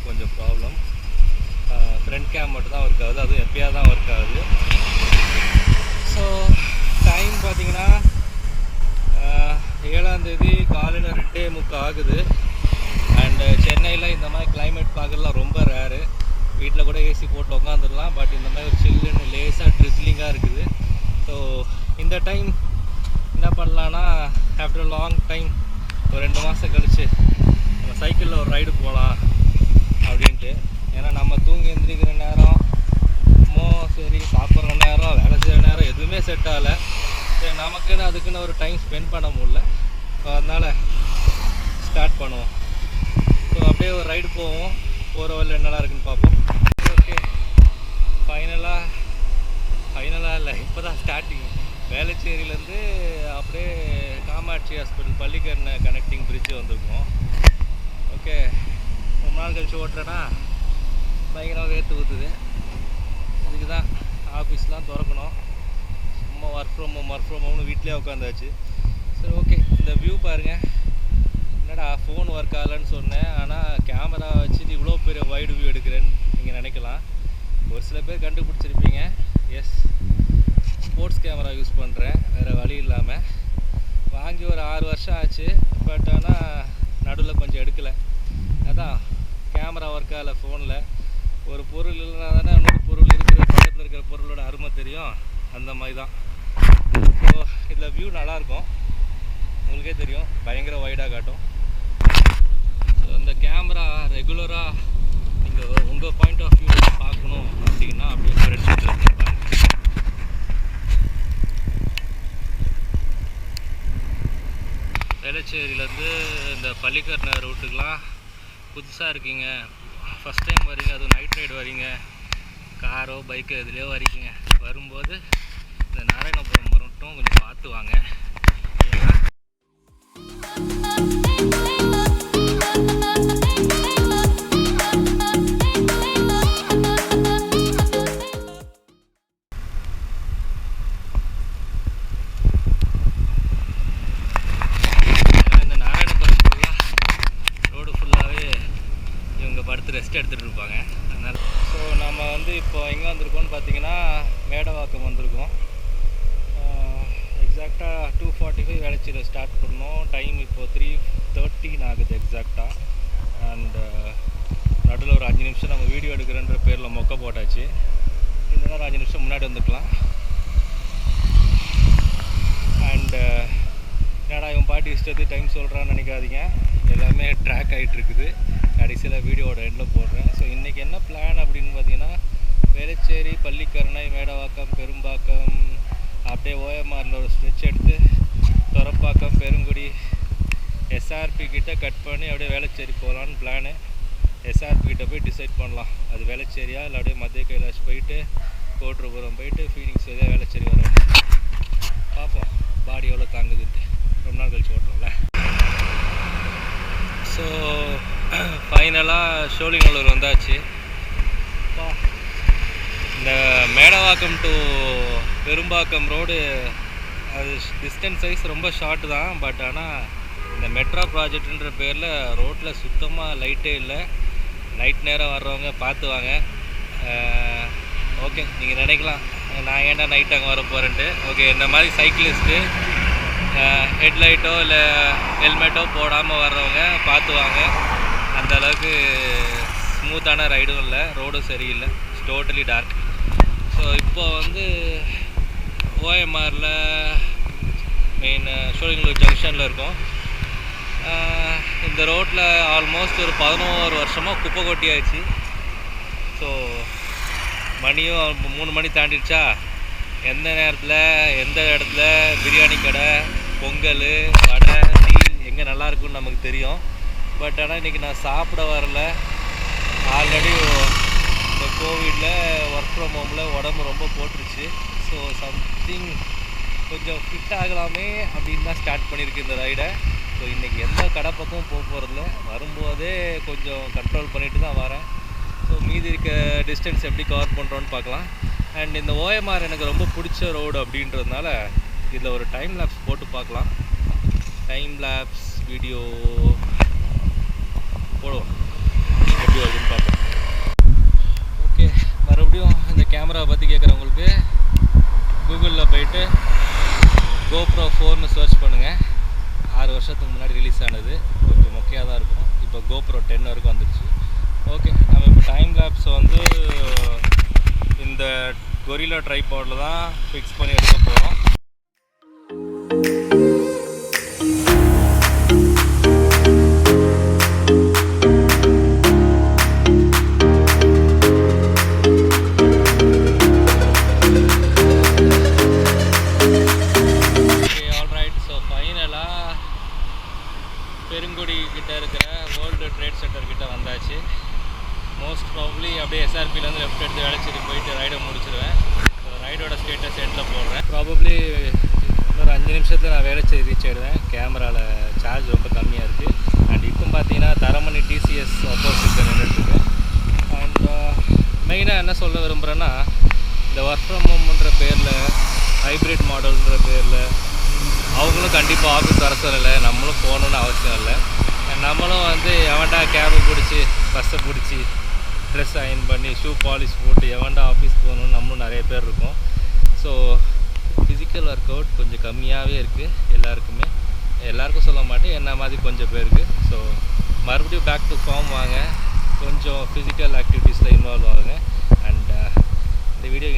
கொஞ்சம் problem. Front game மட்டும் தான் ஒர்க் ஆகுது, அதுவும் எப்போயா தான் ஒர்க் ஆகுது. ஸோ டைம் பார்த்திங்கன்னா 7ஆம் தேதி காலையில் 2:30 ஆகுது. அண்டு சென்னையில் இந்த மாதிரி கிளைமேட் பார்க்கலாம் ரொம்ப ரேரு. வீட்டில் கூட ஏசி போட்டு உட்காந்துடலாம். பட் இந்த மாதிரி ஒரு சில்லுன்னு லேஸாக ட்ரிஸ்லிங்காக இருக்குது. ஸோ இந்த டைம் என்ன பண்ணலான்னா, ஆஃப்டர் லாங் டைம் ஒரு 2 மாதம் கழித்து நம்ம சைக்கிளில் ஒரு ரைடு போகலாம் அப்படின்ட்டு. ஏன்னா நம்ம தூங்கி எந்திரிக்கிற நேரம் சரி, சாப்பிட்ற நேரம், வேலை செய்கிற நேரம் எதுவுமே செட் ஆகலை. சரி, நமக்குன்னு அதுக்குன்னு ஒரு டைம் ஸ்பெண்ட் பண்ண முடியல. ஸோ அதனால் ஸ்டார்ட் பண்ணுவோம். ஸோ அப்படியே ஒரு ரைடு போவோம். போகிற வழியில் என்னெல்லாம் இருக்குன்னு பார்ப்போம். ஓகே, ஃபைனலாக இல்லை, இப்போ தான் ஸ்டார்டிங். வேளச்சேரியிலேருந்து அப்படியே Kamatchi hospital Pallikaranai connecting bridge வந்திருக்கோம். ஓகே, ரொம்ப நாள் கழிச்சு ஓட்டுறேன்னா பயங்கரமாக வேர்த்து ஊற்றுது. இதுக்கு தான் ஆஃபீஸ்லாம் திறக்கணும். சும்மா ஒர்க் ஃப்ரம் ஹோம்னு வீட்டிலே உட்காந்தாச்சு. சரி, ஓகே, இந்த வியூ பாருங்கள். என்னடா ஃபோன் ஒர்க் ஆகலைன்னு சொன்னேன், ஆனால் கேமரா வச்சுட்டு இவ்வளோ பெரிய வைடு வியூ எடுக்கிறேன்னு நீங்கள் நினைக்கலாம். ஒரு சில பேர் கண்டுபிடிச்சிருப்பீங்க. எஸ், ஸ்போர்ட்ஸ் கேமரா யூஸ் பண்ணுறேன், வேறு வழி இல்லாமல். வாங்கி ஒரு 6 வருஷம் ஆச்சு. பட் ஆனால் நடுவில் கொஞ்சம் எடுக்கலை. அதான் கேமரா ஒர்க் ஆகலை ஃபோனில். ஒரு பொருள் இல்லைனா தானே இன்னொரு பொருள் இருக்கிற பக்கத்தில் இருக்கிற பொருளோட அருமை தெரியும். அந்த மாதிரி தான். ஸோ இதில் வியூ நல்லாயிருக்கும், உங்களுக்கே தெரியும், பயங்கர வைடாக காட்டும். ஸோ இந்த கேமரா ரெகுலராக நீங்கள் உங்கள் பாயிண்ட் ஆஃப் வியூ பார்க்கணும் அப்படின்னா அப்படியே ஃப்ரெண்ட்ஸ் பாருங்கள். வேளச்சேரியிலேருந்து இந்த பள்ளிக்கரணை ரூட்டுக்கெலாம் புதுசாக இருக்கீங்க, ஃபஸ்ட் டைம் வரீங்க, அதுவும் நைட் ரைடு வரீங்க, காரோ பைக்கோ எதுலேயோ வரீங்க, வரும்போது இந்த நாராயணபுரம் மட்டும் கொஞ்சம் பார்த்து வாங்க. ஏன்னா ரெஸ்ட் எடுத்துகிட்டு இருப்பாங்க, அதனால். ஸோ நம்ம வந்து இப்போ எங்கே வந்திருக்கோம்னு பார்த்தீங்கன்னா மேடவாக்கம் வந்திருக்கோம். எக்ஸாக்டாக 2:45 வேளச்சேரியில் ஸ்டார்ட் பண்ணோம். டைம் இப்போது 3:13 ஆகுது எக்ஸாக்டாக. அண்டு நடுவில் ஒரு 5 நிமிஷம் நம்ம வீடியோ எடுக்கிறன்ற பேரில் மொக்க போட்டாச்சு. இந்த நேரம் 5 நிமிஷம் முன்னாடி வந்துக்கலாம். அண்டு என்னடா இவன் பாட்டி இஷ்டத்துக்கு டைம் சொல்கிறான்னு நினைக்காதீங்க, எல்லாமே ட்ராக் ஆகிட்டுருக்குது. கடைசியில் வீடியோட எண்டில் போடுறேன். ஸோ இன்றைக்கி என்ன பிளான் அப்படின்னு பார்த்தீங்கன்னா, வேளச்சேரி, பள்ளிக்கரணை, மேடவாக்கம், பெரும்பாக்கம், அப்படியே ஓஎம்ஆரில் ஒரு ஸ்ட்ரெச் எடுத்து துறப்பாக்கம், பெருங்குடி, எஸ்ஆர்பி கிட்ட கட் பண்ணி அப்படியே வேளச்சேரி போகலான்னு பிளானு. எஸ்ஆர்பி கிட்ட போய் டிசைட் பண்ணலாம், அது வேளச்சேரியா இல்லை அப்படியே மத்திய கைலாஷ் போயிட்டு கோட்ரபுரம் போயிட்டு ஃபீனிக்ஸ் வழியாக வேளச்சேரி வரும். பார்ப்போம் பாடி எவ்வளோ தாங்குதுன்ட்டு. ரொம்ப நாள் கழிச்சு ஓட்டுறோம்ல. ஸோ ஃபைனலாக சோழிங்கநல்லூர் வந்தாச்சு. இந்த மேடவாக்கம் டு பெரும்பாக்கம் ரோடு அது டிஸ்டன்ஸ் வைஸ் ரொம்ப ஷார்ட் தான். பட் ஆனால் இந்த மெட்ரோ ப்ராஜெக்டுன்ற பேரில் ரோட்டில் சுத்தமாக லைட்டே இல்லை. நைட் நேரம் வர்றவங்க பார்த்து வாங்க. ஓகே, நீங்கள் நினைக்கலாம் நான் ஏன்னா நைட் அங்கே வர போகிறேன்ட்டு. ஓகே, இந்த மாதிரி சைக்கிளிஸ்ட்டு ஹெட்லைட்டோ இல்லை ஹெல்மெட்டோ போடாமல் வர்றவங்க பார்த்து வாங்க. அந்த அளவுக்கு ஸ்மூத்தான ரைடும் இல்லை, ரோடும் சரியில்லை, டோட்டலி டார்க். ஸோ இப்போ வந்து ஓஎம்ஆரில் மெயின் சோழிங்கநல்லூர் ஜங்ஷனில் இருக்கோம். இந்த ரோட்டில் ஆல்மோஸ்ட் ஒரு 11 வருஷமாக குப்பை கொட்டி ஆயிடுச்சு. ஸோ மணியும் 3 மணி தாண்டிடுச்சா. எந்த நேரத்தில் எந்த இடத்துல பிரியாணி கடை, பொங்கல், வடை, டீ எங்கே நல்லாயிருக்குன்னு நமக்கு தெரியும். பட் ஆனால் இன்றைக்கி நான் சாப்பிட வரல. ஆல்ரெடி கோவிடில் ஒர்க் ஃப்ரம் ஹோமில் உடம்பு ரொம்ப போட்டுருச்சு. ஸோ சம்திங் கொஞ்சம் ஃபிட் ஆகலாமே அப்படின்னு தான் ஸ்டார்ட் பண்ணியிருக்கு இந்த ரைடை. ஸோ இன்றைக்கி எந்த கடை பக்கமும் போக போகிறதில்ல, வரும்போதே கொஞ்சம் கண்ட்ரோல் பண்ணிட்டு தான் வரேன். ஸோ மீதி இருக்க டிஸ்டன்ஸ் எப்படி கவர் பண்ணுறோன்னு பார்க்கலாம். அண்ட் இந்த OMR எனக்கு ரொம்ப பிடிச்ச ரோடு அப்படின்றதுனால இதில் ஒரு டைம் லேப்ஸ் போட்டு பார்க்கலாம். டைம் லேப்ஸ் வீடியோ போடுவோம், எப்படி வருதுன்னு பார்ப்போம். ஓகே, மறுபடியும் இந்த கேமராவை பற்றி கேட்குறவங்களுக்கு கூகுளில் போயிட்டு GoPro 4ன்னு சர்ச் பண்ணுங்கள். 6 வருஷத்துக்கு முன்னாடி ரிலீஸ் ஆனது, கொஞ்சம் மொக்கையாக தான் இருக்கும். இப்போ GoPro 10 வரைக்கும் வந்துடுச்சு. ஓகே, நம்ம இப்போ டைம் லேப்ஸ் வந்து இந்த கொரில்லா ட்ரைபாடில் தான் ஃபிக்ஸ் பண்ணி எடுக்க போகிறோம். பெருங்குடி கிட்ட இருக்கிற வேர்ல்டு ட்ரேட் சென்டர் கிட்ட வந்தாச்சு. மோஸ்ட் ப்ராபப்ளி அப்படியே SRPலேருந்து லெஃப்ட் எடுத்து வேலைச்சேரி போயிட்டு ரைடை முடிச்சிடுவேன். ரைடோட ஸ்டேட்டஸ் எண்டில் போடுறேன். ப்ராபப்ளி இன்னொரு 5 நிமிஷத்தில் நான் வேலைச்சேரி ரீச் ஆகிடுவேன். கேமராவில் சார்ஜ் ரொம்ப கம்மியாக இருக்குது. அண்ட் இப்போ பார்த்தீங்கன்னா தரமணி TCS ஆப்போசிட்டில் நின்றுட்டுருக்கேன். அண்ட் மெயினாக என்ன சொல்ல விரும்புகிறேன்னா, இந்த ஒர்க் ஃப்ரம் ஹோம்ன்ற பேரில், ஹைப்ரிட் மாடல்ன்ற பேரில் அவங்களும் கண்டிப்பாக ஆஃபீஸ் வர சொல்லலை, நம்மளும் போகணுன்னு அவசியம் இல்லை. நம்மளும் வந்து எவன்டா கேபை பிடிச்சி பஸ்ஸை பிடிச்சி ட்ரெஸ் அயன் பண்ணி ஷூ பாலிஷ் போட்டு எவன்டா ஆஃபீஸ் போகணுன்னு நம்மளும் நிறைய பேர் இருக்கோம். ஸோ ஃபிசிக்கல் ஒர்க் அவுட் கொஞ்சம் கம்மியாகவே இருக்குது எல்லாருக்குமே. எல்லாருக்கும் சொல்ல மாட்டேன், என்ன மாதிரி கொஞ்சம் பேருக்கு. ஸோ மறுபடியும் பேக் டு ஃபார்ம் வாங்க, கொஞ்சம் ஃபிசிக்கல் ஆக்டிவிட்டீஸில் இன்வால்வ் ஆகுங்க. அண்ட் இந்த வீடியோ